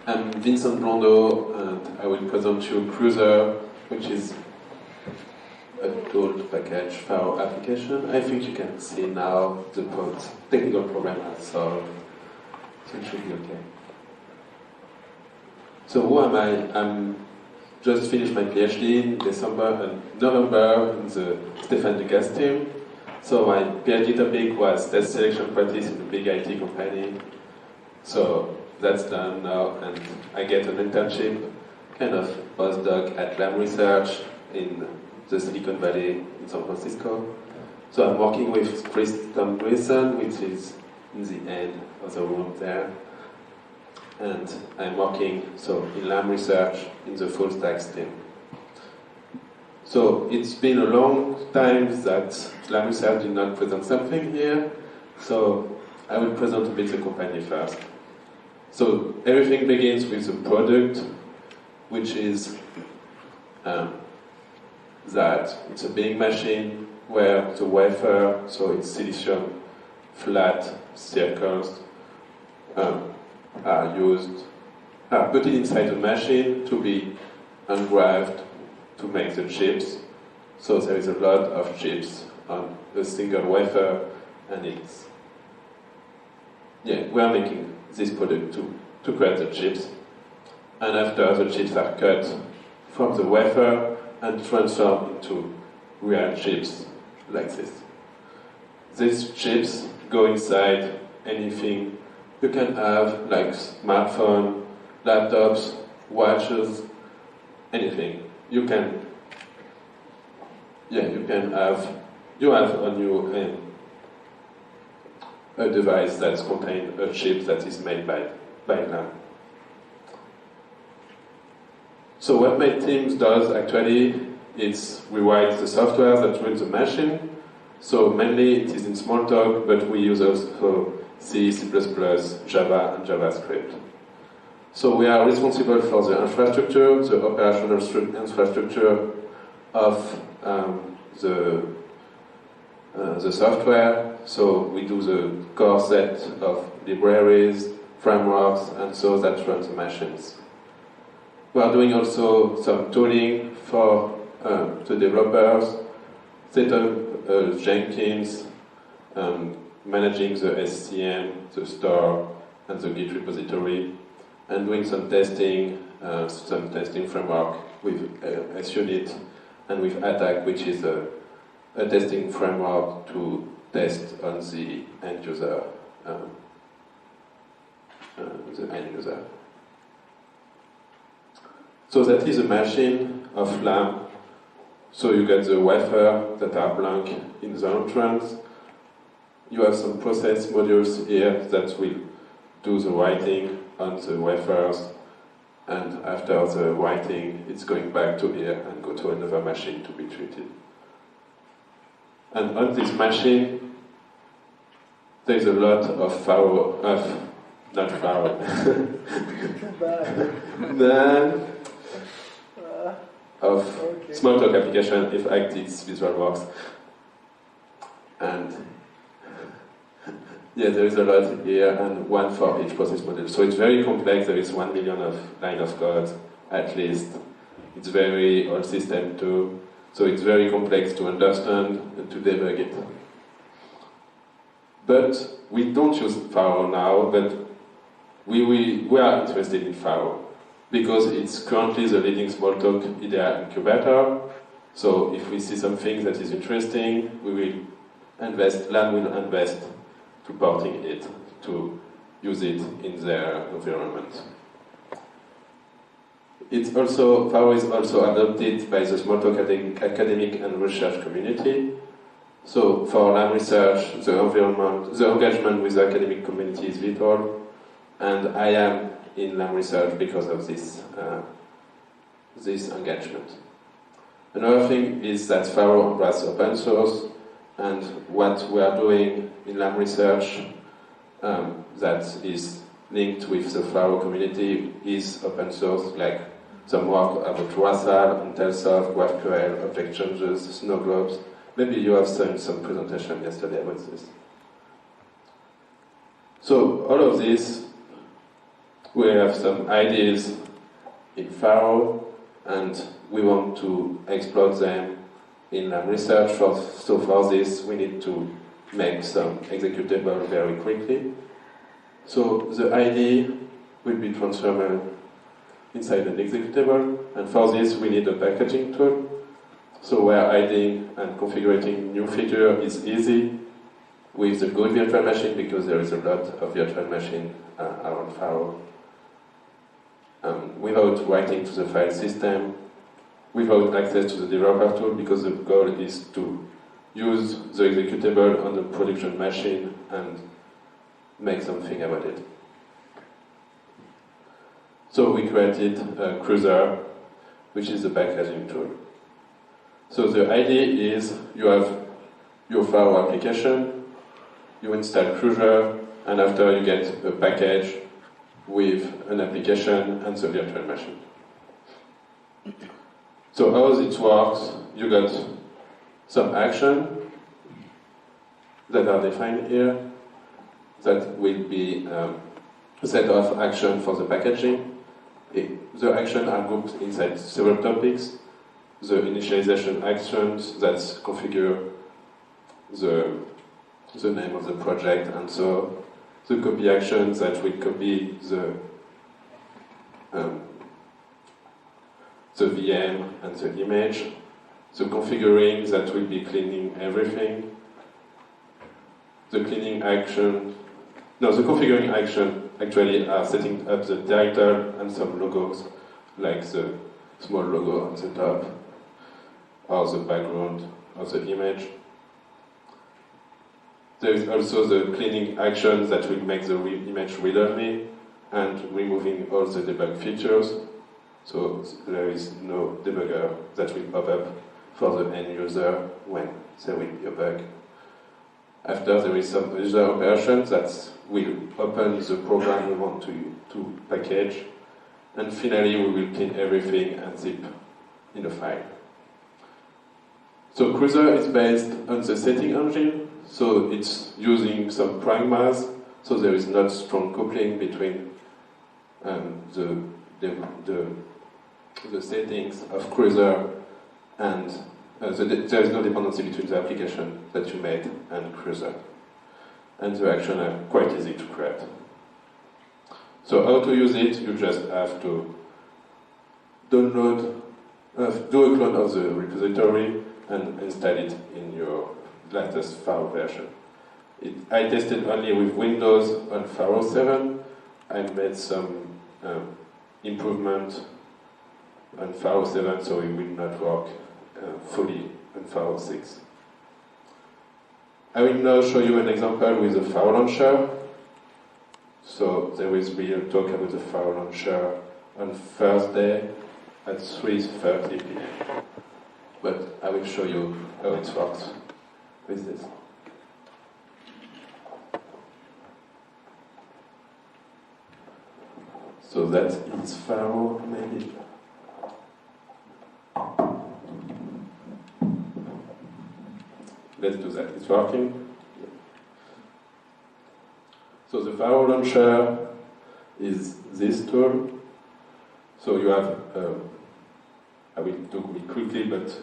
I'm Vincent Blondeau, and I will present you Cruiser, which is a tool package Pharo application. I think you can see now the technical problem I solved, so it should be okay. So who am I? I'm just finished my PhD in November in the Stéphane Ducasse team. So my PhD topic was test selection practice in a big IT company. So that's done now, and I get an internship, kind of postdoc at Lam Research in the Silicon Valley in San Francisco. So I'm working with Tom Grayson, which is in the end of the room there. And I'm working in Lam Research in the full stack team. So it's been a long time that Lam Research did not present something here, so I will present a bit the company first. So everything begins with the product, which is that it's a big machine where the wafer, so it's silicium, flat circles, are put inside the machine to be engraved to make the chips. So there is a lot of chips on a single wafer, and we are making this product to create the chips. And after the chips are cut from the wafer and transformed into real chips like this. These chips go inside anything you can have, like smartphone, laptops, watches, anything. You have on you a device that contains a chip that is made by Lam. So what my team does actually is we write the software that runs the machine. So mainly it is in Smalltalk, but we use also C, C++, Java, and JavaScript. So we are responsible for the infrastructure, the operational infrastructure of the software. So we do the core set of libraries, frameworks, and so that runs the machines. We are doing also some tooling for the developers, set up Jenkins, managing the SCM, the store, and the Git repository, and doing some testing framework with ESUG and with Attack, which is a testing framework to test on the end user. So that is a machine of Lam. So you get the wafer that are blank in the entrance. You have some process modules here that will do the writing on the wafers, and after the writing, it's going back to here and go to another machine to be treated. And on this machine, there's a lot of Smalltalk application, in fact it's VisualWorks. And there is a lot here, and one for each process model. So it's very complex. There is 1 million line of code, at least. It's very old system too. So it's very complex to understand and to debug it. But we don't use Pharo now, but we are interested in Pharo because it's currently the leading Smalltalk IDEA incubator. So if we see something that is interesting, we will invest, Lam will invest supporting it, to use it in their environment. Pharo is also adopted by the Smalltalk academic and research community. So for Lam Research, the engagement with the academic community is vital, and I am in Lam Research because of this engagement. Another thing is that Pharo embraces open source, and what we are doing in Lam Research that is linked with the Pharo community is open source, like some work about Russell, IntelliSoft, GraphQL, object changes, snow globes. Maybe you have seen some presentation yesterday about this. So all of this we have some ideas in Pharo, and we want to exploit them in Lam Research. So for this, we need to make some executable very quickly. So the idea will be transformed inside an executable, and for this we need a packaging tool. So where adding and configuring new feature is easy with a good virtual machine, because there is a lot of virtual machine around Pharo. Without writing to the file system, without access to the developer tool, because the goal is to use the executable on the production machine and make something about it. So we created a Cruiser, which is the packaging tool. So the idea is you have your Pharo application, you install Cruiser, and after you get a package with an application and the virtual machine. So how it works, you got some action that are defined here, that will be a set of action for the packaging. The actions are grouped inside several topics. The initialization actions that configure the name of the project, and so the copy actions that will copy the VM and the image, the configuring that will be cleaning everything, the cleaning action, no, the configuring action actually are setting up the title and some logos, like the small logo on the top, or the background of the image. There is also the cleaning action that will make the image read-only and removing all the debug features. So there is no debugger that will pop up for the end user when there will be a bug. After, there is some user operations that will open the program we want to package. And finally, we will clean everything and zip in a file. So Cruiser is based on the setting engine. So it's using some pragmas, so there is not strong coupling between the settings of Cruiser and there is no dependency between the application that you made and Cruiser. And the actions are quite easy to create. So how to use it? You just have to download, do a clone of the repository and install it in your latest Pharo version. I tested only with Windows on Pharo 7. I made some improvement on Pharo 7, so it will not work fully on Pharo 6. I will now show you an example with the Pharo Launcher. So there is real talk about the Pharo Launcher on Thursday at 3:30 p.m. But I will show you how it works with this. So that is Pharo maybe. Let's do that. It's working. So the Pharo Launcher is this tool. So you have, I will do it quickly, but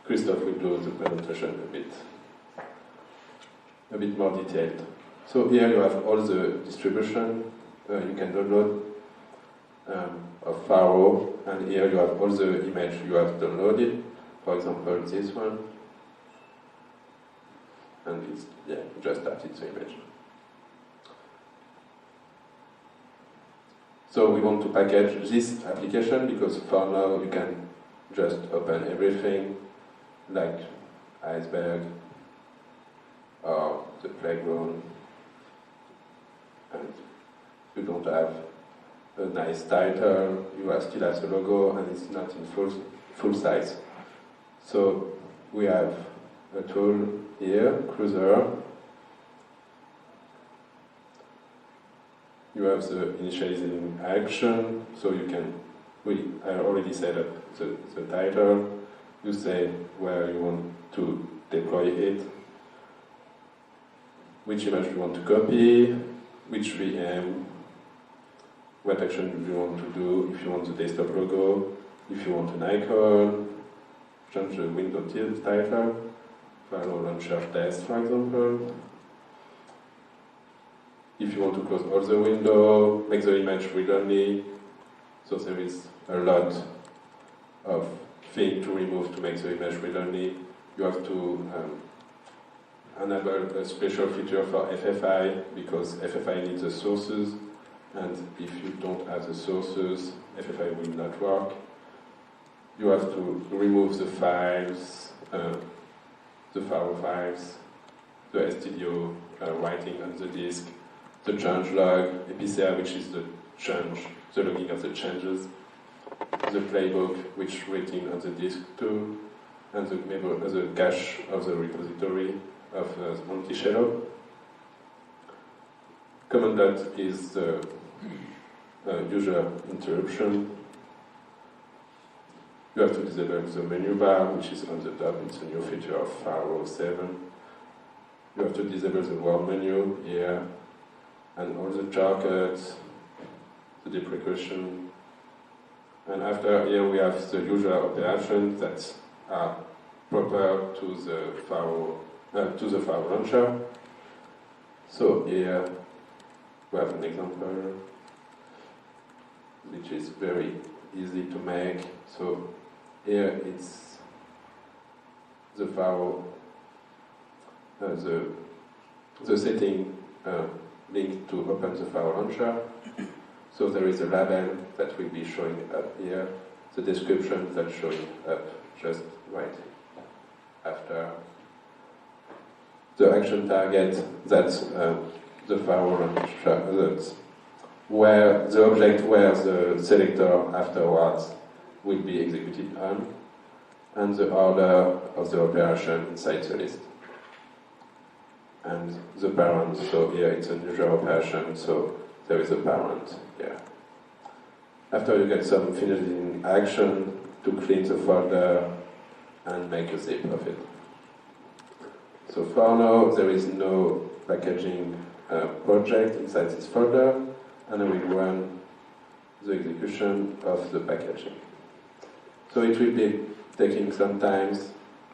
Christophe will do the presentation a bit more detailed. So here you have all the distribution you can download of Pharo, and here you have all the image you have downloaded. For example, this one, and it's just started the image. So we want to package this application because for now you can just open everything, like iceberg or the playground, and you don't have a nice title, you still have the logo and it's not in full size. So we have a tool here, Cruiser. You have the initializing action, so you can, I already set up the title, you say where you want to deploy it, which image you want to copy, which VM, what action you want to do, if you want the desktop logo, if you want an icon, change the window title, Pharo Launcher test, for example. If you want to close all the windows, make the image read-only. So there is a lot of things to remove to make the image read-only. You have to enable a special feature for FFI, because FFI needs the sources, and if you don't have the sources, FFI will not work. You have to remove the files, the Pharo files, the STDO writing on the disk, the change log, EPCR, which is the logging of the changes, the playbook, which waiting on the disk too, and the cache of the repository of the multi-shallow. Command dot is the user interruption. You have to disable the menu bar, which is on the top. It's a new feature of Pharo 7. You have to disable the world menu here, and all the shortcuts, the deprecation. And after here we have the usual operations that are proper to the Pharo Launcher. So here we have an example which is very easy to make. So here it's the Pharo, the setting linked to open the Pharo Launcher. So there is a label that will be showing up here, the description that's showing up just right after. The action target, that's the Pharo Launcher, that's where the object where the selector afterwards will be executed on, and the order of the operation inside the list. And the parent, so here it's an usual operation, so there is a parent here. After you get some finishing action to clean the folder and make a zip of it. So for now, there is no packaging project inside this folder, and I will run the execution of the packaging. So it will be taking some time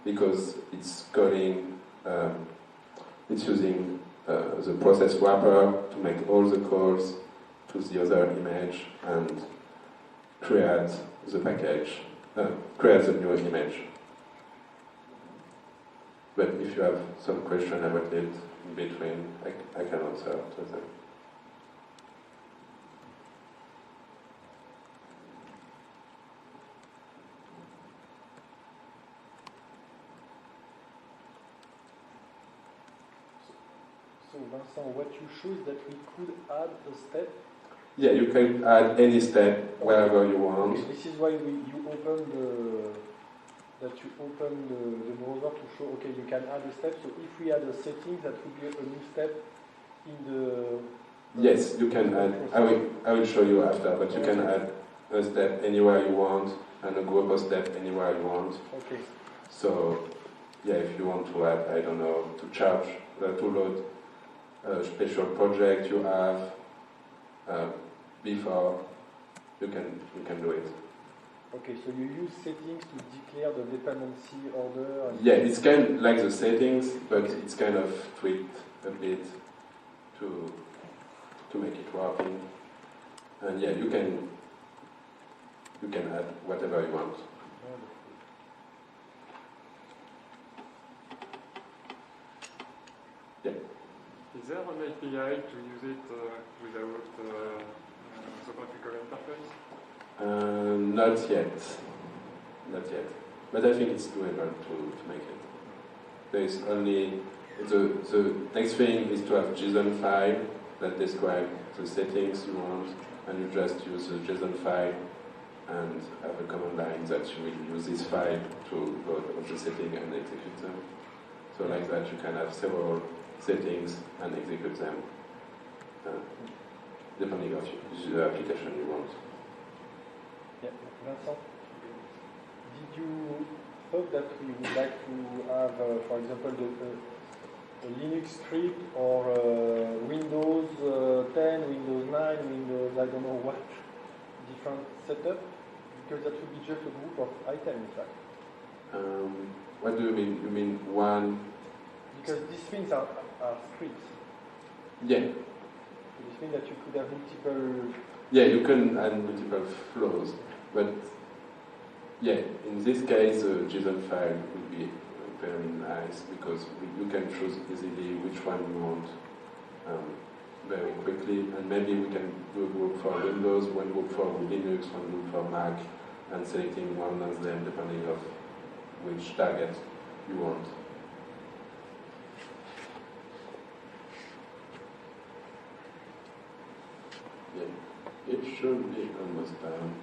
because it's calling, it's using the process wrapper to make all the calls to the other image and create the package, create the new image. But if you have some question about it in between, I can answer to them. So Vincent, what you show is that we could add a step. Yeah, you can add any step wherever you want. Okay, this is why you open the browser to show. Okay, you can add a step. So if we add a setting, that would be a new step in the. Yes, you can add. I will show you after, but you can add a step anywhere you want and a group of step anywhere you want. Okay. So yeah, if you want to add, I don't know, to load a special project you have before, you can do it. Okay, so you use settings to declare the dependency order. Yeah, it's kind of like the settings, but it's kind of tweaked a bit to make it working. And yeah, you can add whatever you want. Yeah. Is there an API to use it without the graphical interface? Not yet. But I think it's doable to make it. There is only the next thing is to have JSON file that describe the settings you want, and you just use the JSON file and have a command line that you will use this file to load all the settings and execute them. So like that, you can have several settings and execute them depending on the application you want. Yeah, Vincent, did you thought that we would like to have, for example, a Linux script or Windows 10, Windows 9, Windows with I don't know what different setup, because that would be just a group of items, in fact. What do you mean? You mean one? Because these things are scripts. Yeah. So this means that you could have multiple. Yeah, you can add multiple flows, but yeah, in this case, a JSON file would be very nice because you can choose easily which one you want very quickly, and maybe we can do a group for Windows, one group for Linux, one group for Mac, and selecting one of them depending on which target you want. Yeah, it should be almost done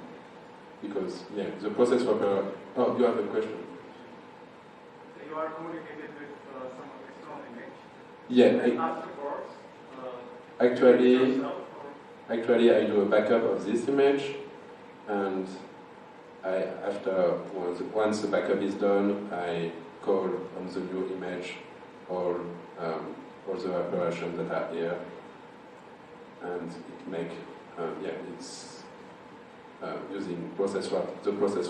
because yeah, the process wrapper. Oh, you have a question? You are communicated with some external image. Yeah. And afterwards, Actually, I do a backup of this image, and once the backup is done, I call on the new image all the operations that are here, and it make it's using the process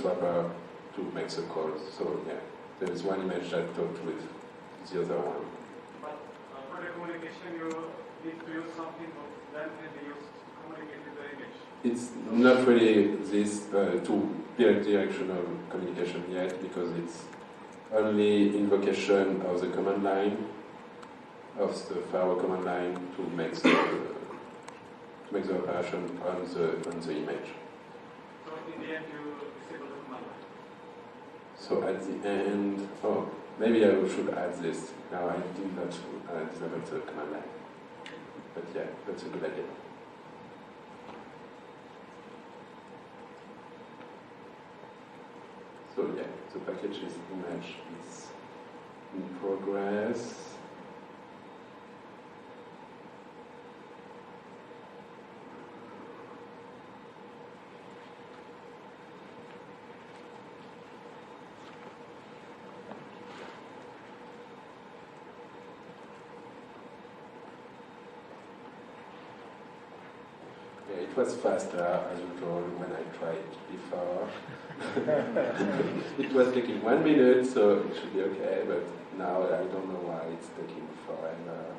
wrapper to make the call. So yeah, there is one image that talked with the other one. But for the communication, you need to use something of them and they use to communicate with the image. It's not really this directional communication yet because it's only invocation of the command line, of the Pharo command line to make the operation on the image. So in the end, you disable the command line. So at the end, maybe I should add this. Now I did not disable the command line, but yeah, that's a good idea. So yeah, the package's image is in progress. Yeah, it was faster as usual when I tried before. It was taking 1 minute, so it should be okay, but now I don't know why it's taking forever.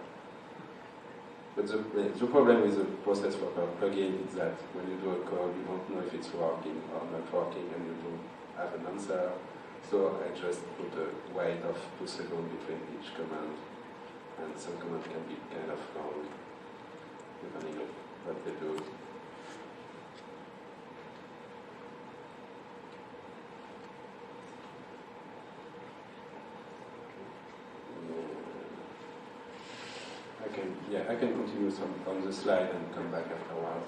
But the problem with the process wrapper plugin is that when you do a code, you don't know if it's working or not working, and you don't have an answer. So I just put a wait of 2 seconds between each command, and some commands can be kind of long, depending on what they do. I can continue on the slide and come back after a while.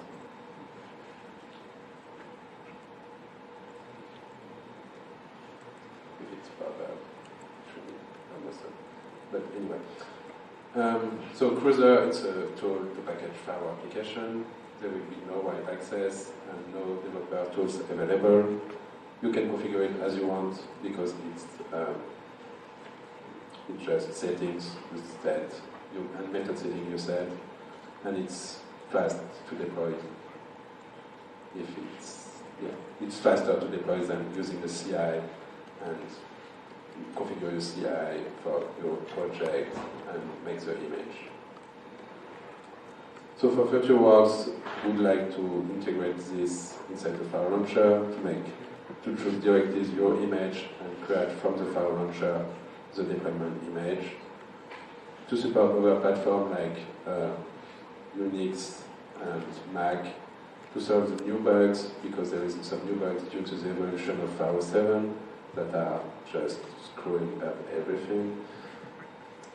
If it's further, it should be understood. But anyway, so Cruiser, it's a tool to package Pharo application. There will be no write access and no developer tools available. You can configure it as you want because it's just settings you set. And method setting you set, and it's fast to deploy. It's faster to deploy than using the CI and configure your CI for your project and make the image. So for VisualWorks, we'd like to integrate this inside the Pharo Launcher to choose directly your image and create from the Pharo Launcher the deployment image. To support other platforms like Unix and Mac, to solve the new bugs, because there is some new bugs due to the evolution of Pharo 7 that are just screwing up everything.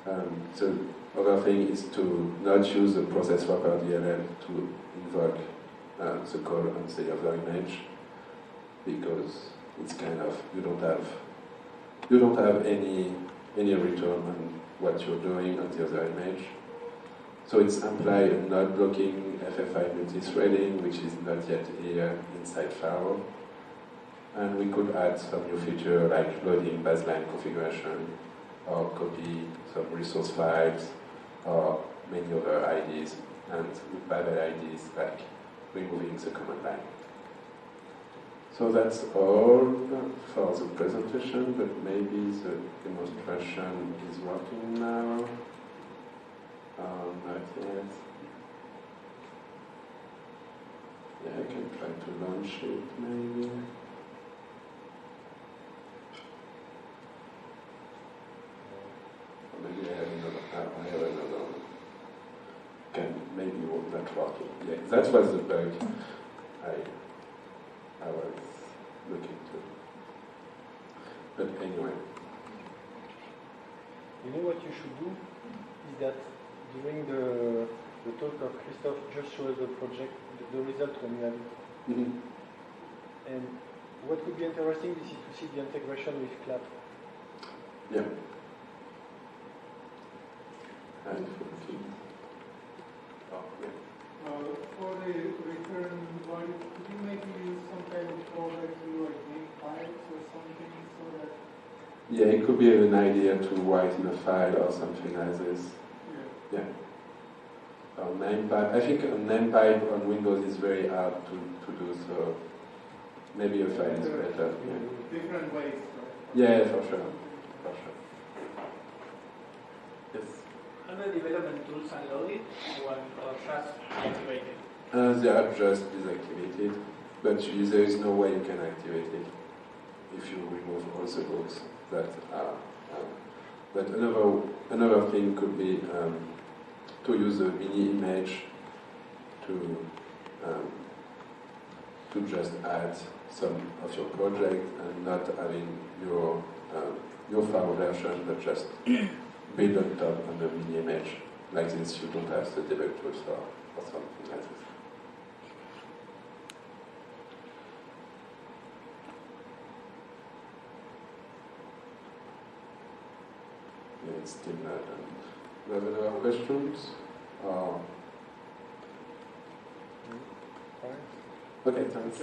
The other thing is to not use the process wrapper DLL to invoke the call on the other image, because it's kind of you don't have any return on what you're doing on the other image. So it's implied not blocking FFI multi-threading, which is not yet here inside Pharo. And we could add some new feature like loading baseline configuration, or copy some resource files, or many other IDs, and with Babel IDs like removing the command line. So that's all for the presentation, but maybe the demonstration is working now. Not yet. Yeah, I can try to launch it maybe. Or maybe I have another one. Maybe not working. Yeah, that was the bug I was looking to. But anyway. You know what you should do? Is that during the talk of Christophe, just show us the project, the result when you have it. Mm-hmm. And what would be interesting is to see the integration with CLAP. Yeah. And for the return body, could you maybe use some kind of fallback to like make files or something so that... yeah, it could be an idea to write in a file or something like this. Yeah. Or name pipe. I think a name pipe on Windows is very hard to do, so maybe a file is better. Yeah. Different ways, right? Yeah, for sure. Yes. Are the development tools unloaded or just activated? They are just deactivated, but there is no way you can activate it if you remove all the hooks that are. But another thing could be to use a mini image to just add some of your project and not having your Pharo version, but just build on top on the mini image. Like this, you don't have the debug tools or something like this. Yeah, it's still not done. Do you have any other questions? Fine. Okay, thanks.